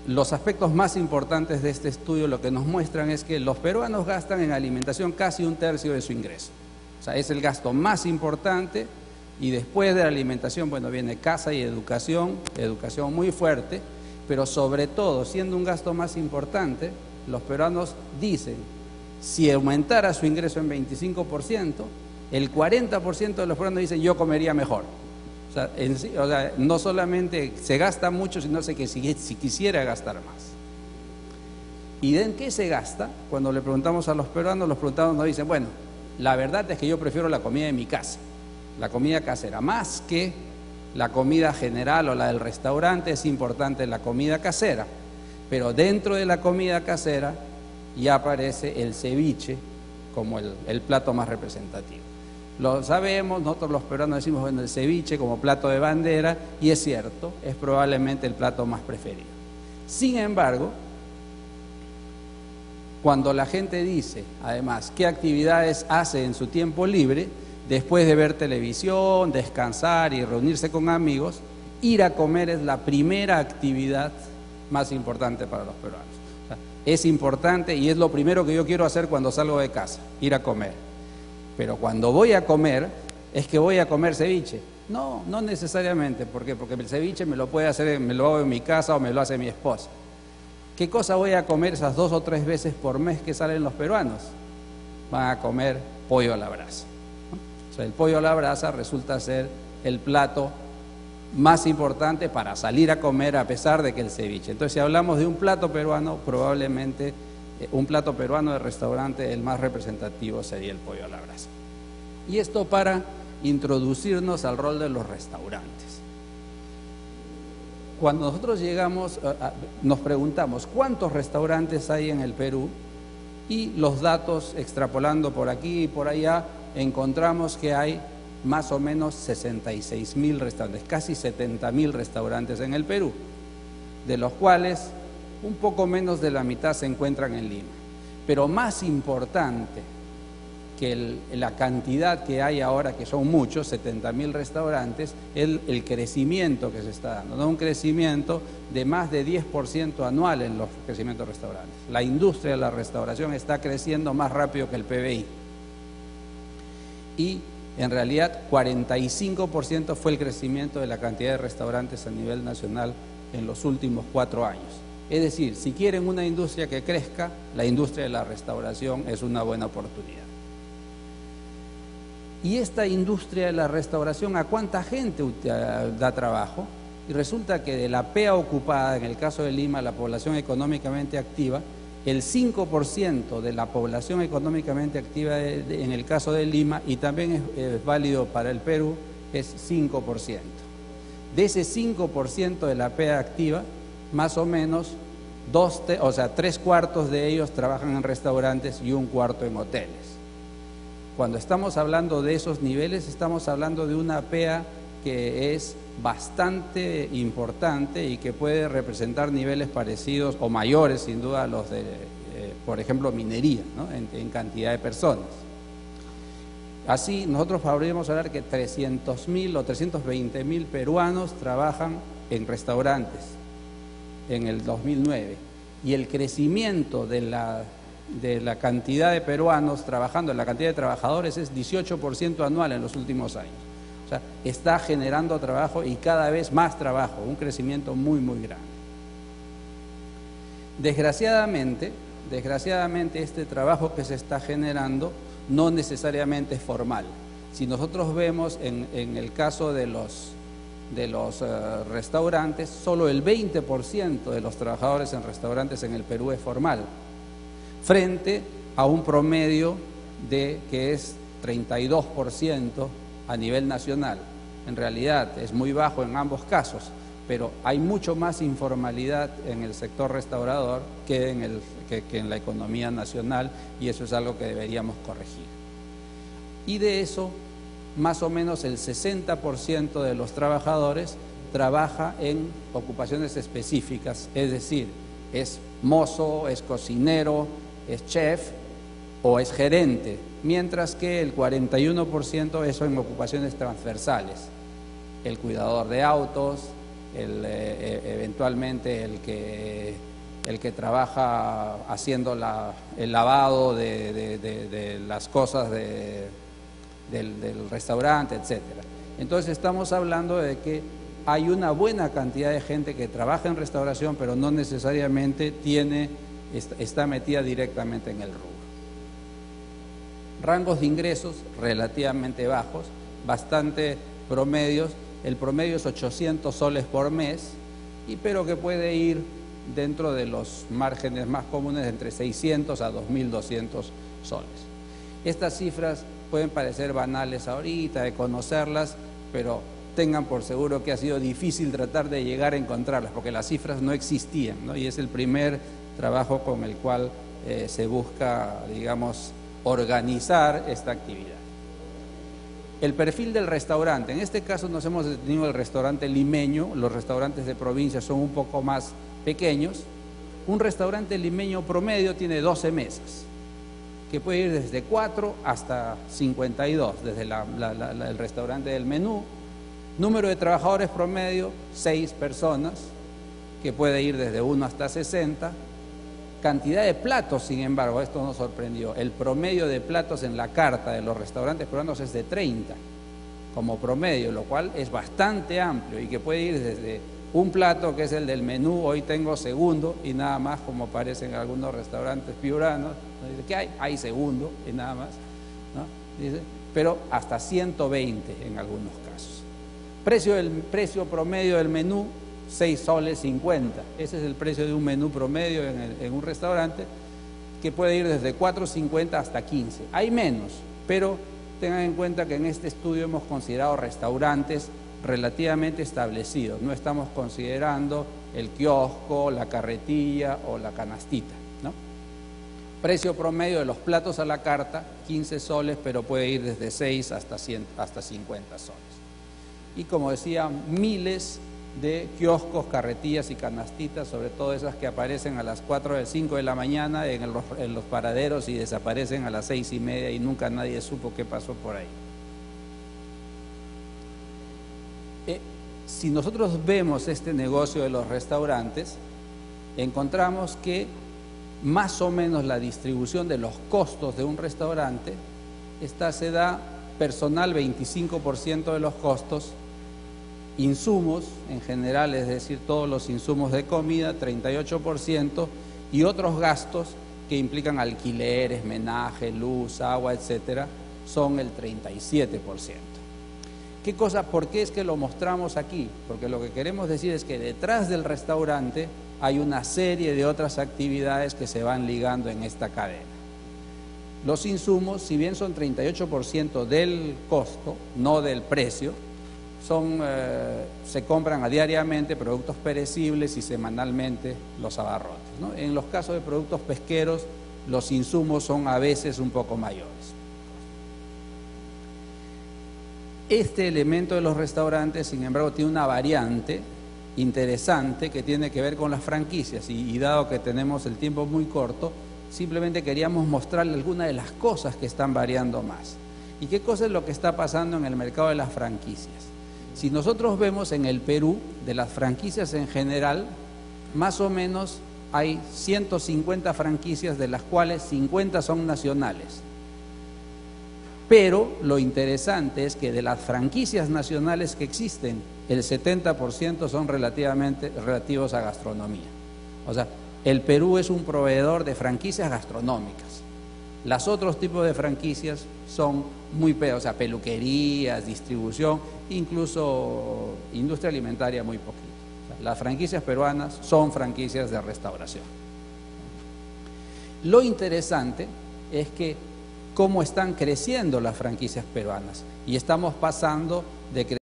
los aspectos más importantes de este estudio lo que nos muestran es que los peruanos gastan en alimentación casi 1/3 de su ingreso. O sea, es el gasto más importante, y después de la alimentación, bueno, viene casa y educación muy fuerte, pero sobre todo, siendo un gasto más importante, los peruanos dicen, si aumentara su ingreso en 25%, el 40% de los peruanos dicen, yo comería mejor. O sea, no solamente se gasta mucho, sino que si quisiera gastar más. ¿Y en qué se gasta? Cuando le preguntamos a los peruanos nos dicen, bueno, la verdad es que yo prefiero la comida de mi casa, la comida casera, más que la comida general o la del restaurante. Es importante la comida casera, pero dentro de la comida casera ya aparece el ceviche como el plato más representativo. Lo sabemos, nosotros los peruanos decimos, bueno, el ceviche como plato de bandera, y es cierto, es probablemente el plato más preferido. Sin embargo, cuando la gente dice, además, qué actividades hace en su tiempo libre, después de ver televisión, descansar y reunirse con amigos, ir a comer es la primera actividad más importante para los peruanos. O sea, es importante y es lo primero que yo quiero hacer cuando salgo de casa, ir a comer. Pero cuando voy a comer, es que voy a comer ceviche. No, no necesariamente. ¿Por qué? Porque el ceviche me lo hago en mi casa o me lo hace mi esposa. ¿Qué cosa voy a comer esas 2 o 3 veces por mes que salen los peruanos? Van a comer pollo a la brasa. O sea, el pollo a la brasa resulta ser el plato más importante para salir a comer, a pesar de que el ceviche. Entonces, si hablamos de un plato peruano, probablemente un plato peruano de restaurante, el más representativo sería el pollo a la brasa. Y esto para introducirnos al rol de los restaurantes. Cuando nosotros llegamos, nos preguntamos cuántos restaurantes hay en el Perú, y los datos, extrapolando por aquí y por allá, encontramos que hay más o menos 66.000 restaurantes, casi 70.000 restaurantes en el Perú, de los cuales un poco menos de la mitad se encuentran en Lima. Pero más importante que la cantidad que hay ahora, que son muchos, 70.000 restaurantes, el crecimiento que se está dando, ¿no? Un crecimiento de más de 10% anual en los crecimientos de restaurantes. La industria de la restauración está creciendo más rápido que el PBI. Y en realidad 45% fue el crecimiento de la cantidad de restaurantes a nivel nacional en los últimos 4 años. Es decir, si quieren una industria que crezca, la industria de la restauración es una buena oportunidad. Y esta industria de la restauración, ¿a cuánta gente da trabajo? Y resulta que de la PEA ocupada, en el caso de Lima, la población económicamente activa, el 5% de la población económicamente activa en el caso de Lima, y también es válido para el Perú, es 5%. De ese 5% de la PEA activa, más o menos 3/4 de ellos trabajan en restaurantes y 1/4 en hoteles. Cuando estamos hablando de esos niveles, estamos hablando de una PEA que es bastante importante y que puede representar niveles parecidos o mayores, sin duda, a los de, por ejemplo, minería, ¿no? en cantidad de personas. Así, nosotros podríamos hablar que 300.000 o 320.000 peruanos trabajan en restaurantes en el 2009, y el crecimiento de la cantidad de peruanos trabajando, la cantidad de trabajadores, es 18% anual en los últimos años. O sea, está generando trabajo y cada vez más trabajo, un crecimiento muy, muy grande. Desgraciadamente, este trabajo que se está generando no necesariamente es formal. Si nosotros vemos en el caso de los restaurantes, solo el 20% de los trabajadores en restaurantes en el Perú es formal, frente a un promedio que es 32% a nivel nacional. En realidad es muy bajo en ambos casos, pero hay mucho más informalidad en el sector restaurador que en la economía nacional, y eso es algo que deberíamos corregir. Y de eso, más o menos el 60% de los trabajadores trabaja en ocupaciones específicas, es decir, es mozo, es cocinero, es chef o es gerente, mientras que el 41% es en ocupaciones transversales: el cuidador de autos, eventualmente el que trabaja haciendo el lavado de las cosas del restaurante, etcétera. Entonces estamos hablando de que hay una buena cantidad de gente que trabaja en restauración, pero no necesariamente está metida directamente en el rubro. Rangos de ingresos relativamente bajos, bastante promedios. El promedio es 800 soles por mes, pero que puede ir dentro de los márgenes más comunes entre 600 a 2.200 soles. Estas cifras pueden parecer banales ahorita, de conocerlas, pero tengan por seguro que ha sido difícil tratar de llegar a encontrarlas, porque las cifras no existían, ¿no? Y es el primer trabajo con el cual se busca, digamos, organizar esta actividad. El perfil del restaurante, en este caso nos hemos detenido en el restaurante limeño. Los restaurantes de provincia son un poco más pequeños. Un restaurante limeño promedio tiene 12 mesas, que puede ir desde 4 hasta 52, desde el restaurante del menú. Número de trabajadores promedio, 6 personas, que puede ir desde 1 hasta 60. Cantidad de platos, sin embargo, esto nos sorprendió. El promedio de platos en la carta de los restaurantes peruanos es de 30, como promedio, lo cual es bastante amplio y que puede ir desde un plato, que es el del menú, hoy tengo segundo y nada más, como aparece en algunos restaurantes piuranos, ¿no? ¿Qué hay? Hay segundo y nada más, ¿no? Dice, pero hasta 120 en algunos casos. Precio promedio del menú, 6 soles 50. Ese es el precio de un menú promedio en un restaurante, que puede ir desde 4.50 hasta 15. Hay menos, pero tengan en cuenta que en este estudio hemos considerado restaurantes relativamente establecidos. No estamos considerando el kiosco, la carretilla o la canastita, ¿no? Precio promedio de los platos a la carta, 15 soles, pero puede ir desde 6 hasta 50 soles. Y como decía, miles de kioscos, carretillas y canastitas, sobre todo esas que aparecen a las 4 o 5 de la mañana en los paraderos y desaparecen a las 6:30 y nunca nadie supo qué pasó por ahí. Si nosotros vemos este negocio de los restaurantes, encontramos que más o menos la distribución de los costos de un restaurante, se da personal 25% de los costos, insumos en general, es decir, todos los insumos de comida, 38%, y otros gastos que implican alquileres, menaje, luz, agua, etcétera, son el 37%. ¿Por qué es que lo mostramos aquí? Porque lo que queremos decir es que detrás del restaurante hay una serie de otras actividades que se van ligando en esta cadena. Los insumos, si bien son 38% del costo, no del precio, se compran diariamente productos perecibles y semanalmente los abarrotes, ¿no? En los casos de productos pesqueros, los insumos son a veces un poco mayores. Este elemento de los restaurantes, sin embargo, tiene una variante interesante que tiene que ver con las franquicias y dado que tenemos el tiempo muy corto, simplemente queríamos mostrarle algunas de las cosas que están variando más. ¿Y qué cosa es lo que está pasando en el mercado de las franquicias? Si nosotros vemos en el Perú, de las franquicias en general, más o menos hay 150 franquicias, de las cuales 50 son nacionales. Pero lo interesante es que de las franquicias nacionales que existen, el 70% son relativos a gastronomía. O sea, el Perú es un proveedor de franquicias gastronómicas. Los otros tipos de franquicias son o sea, peluquerías, distribución, incluso industria alimentaria muy poquito. O sea, las franquicias peruanas son franquicias de restauración. Lo interesante es que cómo están creciendo las franquicias peruanas y estamos pasando de